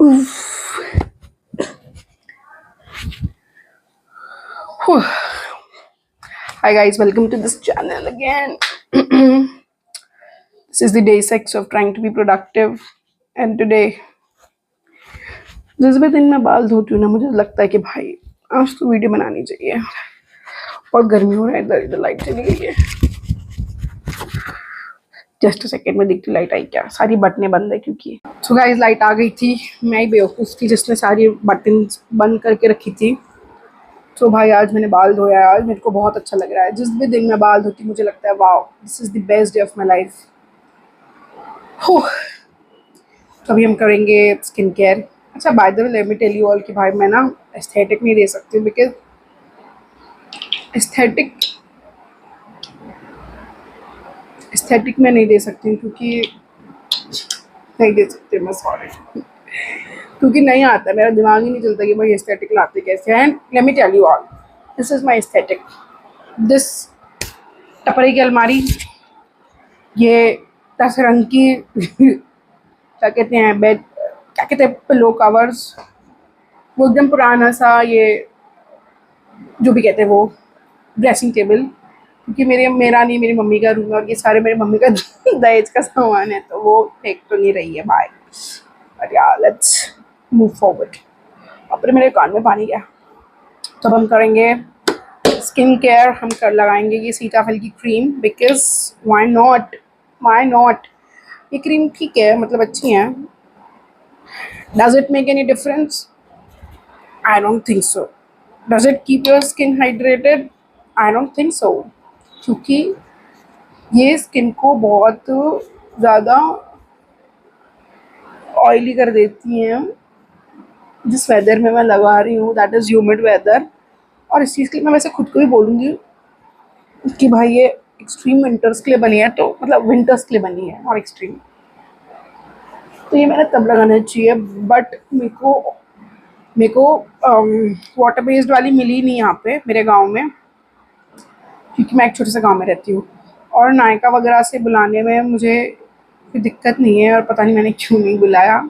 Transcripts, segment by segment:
Hi guys, welcome to this channel again. This is the day 6 of trying to be productive, and today जिस भी दिन मैं बाल धोती हूँ ना, मुझे लगता है कि भाई आज तो वीडियो बनानी चाहिए। और गर्मी हो रहा है, इधर इधर लाइट चली गई है। जस्ट सेकेंड में दिखती लाइट आई क्या, सारी बटनें बंद है क्योंकि सो गाइस लाइट आ गई थी। मैं ही बेवकूफ़ थी जिसने सारी बटन बंद करके रखी थी। तो भाई आज मैंने बाल धोया है, आज मेरे को बहुत अच्छा लग रहा है। जिस भी दिन मैं बाल धोती मुझे लगता है wow, this is the best day of my life. तो अभी हम करेंगे स्किन केयर। अच्छा by the way let me tell you all कि भाई मैं ना एस्थेटिक नहीं दे सकती हूँ, बिकॉज एस्थेटिक मैं नहीं दे सकती हूँ क्योंकि नहीं दे सकती मैं, सॉरी, क्योंकि नहीं आता, मेरा दिमाग ही नहीं चलता कि भाई एस्थेटिक लाते कैसे हैं। Let me tell you all, this is my aesthetic. This टपरी की अलमारी, ये 10 रंग की क्या कहते हैं बेड, क्या कहते हैं पिलो कवर्स, वो एकदम पुराना सा, ये जो भी कहते हैं वो ड्रेसिंग टेबल, क्योंकि मेरा नहीं, मेरी मम्मी का रूम है और ये सारे मेरी मम्मी का दहेज का सामान है, तो वो फेंक तो नहीं रही है भाई। बट यार लेट्स मूव फॉरवर्ड। अपने मेरे कान में पानी गया। तो अब हम करेंगे स्किन केयर। हम कर लगाएंगे ये सीताफल की क्रीम, बिकॉज वाई नॉट। ये क्रीम ठीक है, मतलब अच्छी है। Does it make any difference? I don't think so. Does it keep your skin hydrated? I don't think so, क्योंकि ये स्किन को बहुत ज़्यादा ऑयली कर देती हैं। जिस वेदर में मैं लगा रही हूँ दैट इज़ ह्यूमिड वेदर, और इस चीज़ के लिए मैं वैसे खुद को भी बोलूँगी कि भाई ये एक्सट्रीम विंटर्स के लिए बनी है, तो मतलब विंटर्स के लिए बनी है और एक्सट्रीम, तो ये मैंने तब लगाना चाहिए। बट मेरे को वाटर बेस्ड वाली मिली नहीं यहाँ पे मेरे गांव में, क्योंकि मैं एक छोटे से गांव में रहती हूँ, और नायका वगैरह से बुलाने में मुझे कोई दिक्कत नहीं है, और पता नहीं मैंने क्यों नहीं बुलाया।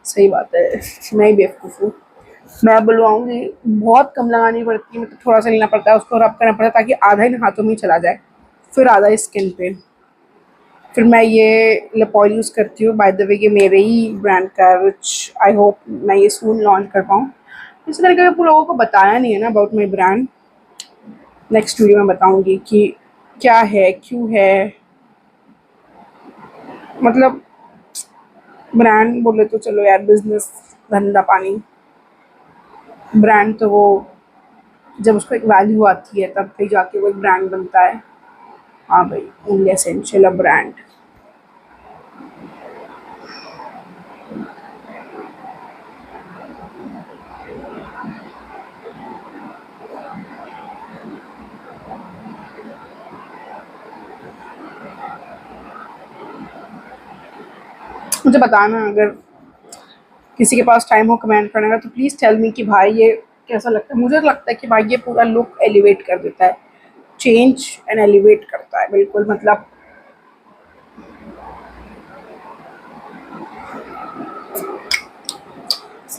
सही बात है, मैं ही बेवकूफ़ हूँ। मैं बुलवाऊँगी, बहुत कम लगानी पड़ती है, मतलब थोड़ा सा लेना पड़ता है, उसको रब करना पड़ता है ताकि आधा ही हाथों में ही चला जाए, फिर आधा ही स्किन पे। फिर मैं ये लिप ऑयल यूज़ करती हूँ, बाय द वे ये मेरे ही ब्रांड का है, विच आई होप मैं ये सून लॉन्च कर पाऊँ। इस तरीके से लोगों को बताया नहीं है ना about my brand. Next video में बताऊँगी कि क्या है, क्यों है, मतलब ब्रांड बोले तो चलो यार, बिजनेस धंधा पानी। ब्रांड तो वो जब उसको एक वैल्यू आती है तब कहीं जाके वो एक ब्रांड बनता है। हाँ भाई, ओनली एसेंशियल अ ब्रांड। मुझे बताना अगर किसी के पास टाइम हो कमेंट करने का, तो प्लीज़ टेल मी कि भाई ये कैसा लगता है। मुझे लगता है कि भाई ये पूरा लुक एलिवेट कर देता है, चेंज एंड एलिवेट करता है बिल्कुल, मतलब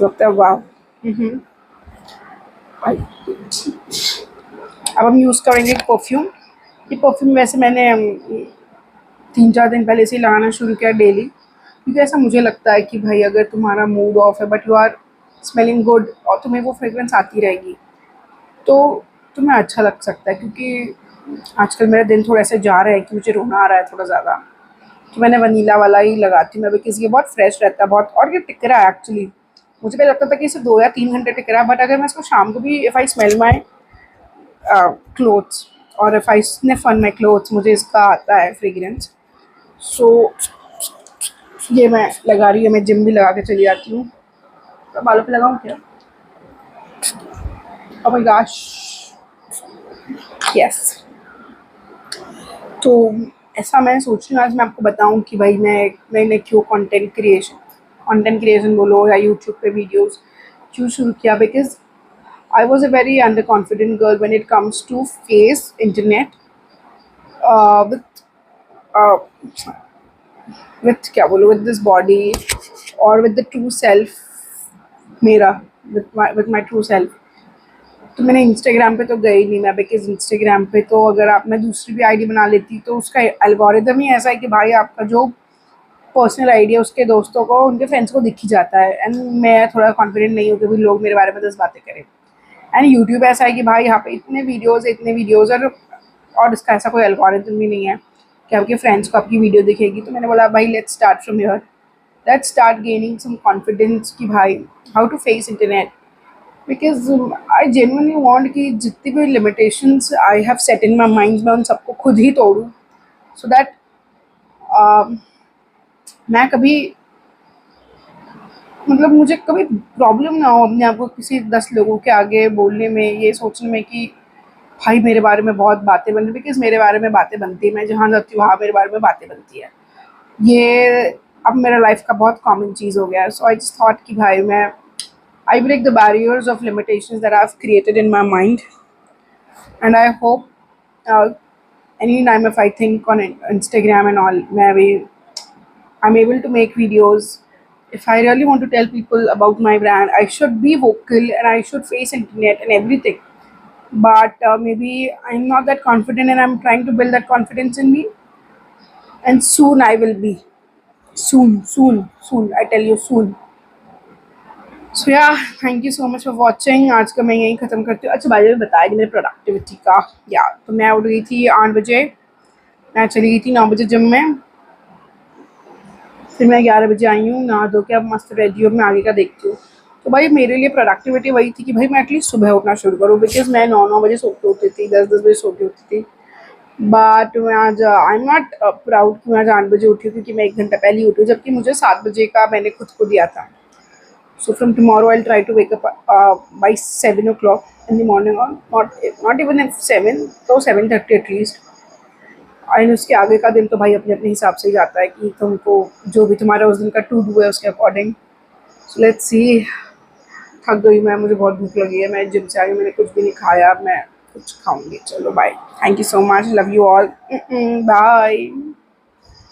लगता है वाह। अब हम यूज़ करेंगे परफ्यूम। ये परफ्यूम वैसे मैंने 3-4 दिन पहले से ही लगाना शुरू किया डेली, क्योंकि ऐसा मुझे लगता है कि भाई अगर तुम्हारा मूड ऑफ है but you are smelling good और तुम्हें वो फ्रेगरेंस आती रहेगी तो तुम्हें अच्छा लग सकता है। क्योंकि आजकल मेरा दिन थोड़ा ऐसे जा रहा है कि मुझे रोना आ रहा है थोड़ा ज़्यादा, तो मैंने वनीला वाला ही लगाती हूँ मैं, बिकॉज़ ये बहुत फ्रेश रहता है बहुत, और ये टिक रहा है एक्चुअली। मुझे पहले लगता था कि इसे 2 या 3 घंटे टिक रहा है, बट अगर मैं इसको शाम को भी if I smell my clothes और if I sniff on my clothes, मुझे इसका आता है फ्रेगरेंस। सो ये मैं लगा रही हूँ, मैं जिम भी लगा के चली जाती हूँ। तो बालों पे लगाऊँ क्या? Oh my gosh, yes. तो ऐसा मैं सोच रही हूँ आज मैं आपको बताऊँ कि भाई मैंने क्यों कंटेंट क्रिएशन बोलो या यूट्यूब पे वीडियोस क्यों शुरू किया। Because I was a very under confident girl when it comes to face internet with क्या बोलो, विद दिस बॉडी और विद द ट्रू सेल्फ मेरा विथ माई ट्रू सेल्फ। तो मैंने इंस्टाग्राम पे तो गई नहीं मैं, बिकॉज इंस्टाग्राम पे तो अगर आप मैं दूसरी भी आईडी बना लेती तो उसका एल्गोरिदम ही ऐसा है कि भाई आपका जो पर्सनल आइडिया उसके दोस्तों को, उनके फ्रेंड्स को दिख ही जाता है। एंड मैं थोड़ा कॉन्फिडेंट नहीं हूँ कि भाई लोग मेरे बारे में 10 बातें करें। एंड यूट्यूब ऐसा है कि भाई यहाँ पे इतने वीडियोज़ और इसका ऐसा कोई एल्गोरिदम भी नहीं है कि आपके फ्रेंड्स को आपकी वीडियो दिखेगी। तो मैंने बोला भाई let's start from here, let's start gaining some confidence कि भाई how to face internet. Because I genuinely want कि जितनी भी limitations I have set in my mind मैं उन सबको खुद ही तोड़ूँ, सो दैट मैं कभी मतलब मुझे कभी प्रॉब्लम ना हो अपने आप को किसी 10 लोगों के आगे बोलने में, ये सोचने में कि भाई मेरे बारे में बहुत बातें बन रही। बिकॉज मेरे बारे में बातें बनती है, मैं जहाँ जाती हूँ वहाँ मेरे बारे में बातें बनती है। ये अब मेरा लाइफ का बहुत कॉमन चीज़ हो गया है। सो आई जस्ट थॉट कि भाई मैं I break the barriers of limitations that I have created in my mind. And I hope any time if I think on Instagram and all, मैं भी I'm able to make videos. If I really want to tell people about my brand, I should be vocal and I should face internet and everything. But maybe I'm not that confident and I'm trying to build that confidence in me. And soon I will be. Soon. I tell you soon. So yeah, thank you so much for watching. आज का मैं यहीं ख़त्म करती हूँ। अच्छा भाई मैं बताया नहीं मेरे प्रोडक्टिविटी का। या तो मैं उठ गई थी 8 बजे, मैं चली गई थी 9 बजे जिम में। फिर मैं 11 बजे आई हूँ, नहा धो के अब मस्त रेडी हूँ, मैं आगे का देखती हूँ। तो भाई मेरे लिए प्रोडक्टिविटी वही थी कि भाई मैं एटलीस्ट सुबह उठना शुरू करूँ। बिकॉज मैं 9 बजे सो के उठती थी, 10 बजे सो के उठती थी। बट मैं आज आई एम नॉट प्राउड कि मैं आज 8 बजे उठी हूँ, क्योंकि मैं 1 घंटा पहले ही उठी हूँ, जबकि मुझे 7 बजे का मैंने खुद को दिया था। So from tomorrow I try to wake up by 7 o'clock in the morning, और नॉट इवन एट 7, तो 7:30 एटलीस्ट। एंड उसके आगे का दिन तो भाई अपने अपने हिसाब से ही जाता है कि तुमको जो भी तुम्हारा उस दिन का टू डू है उसके अकॉर्डिंग। So let's see. थक गई मैं, मुझे बहुत भूख लगी है, मैं जिम से आई, मैंने कुछ भी नहीं खाया, मैं कुछ खाऊंगी। चलो bye, thank you so much, love you all, bye.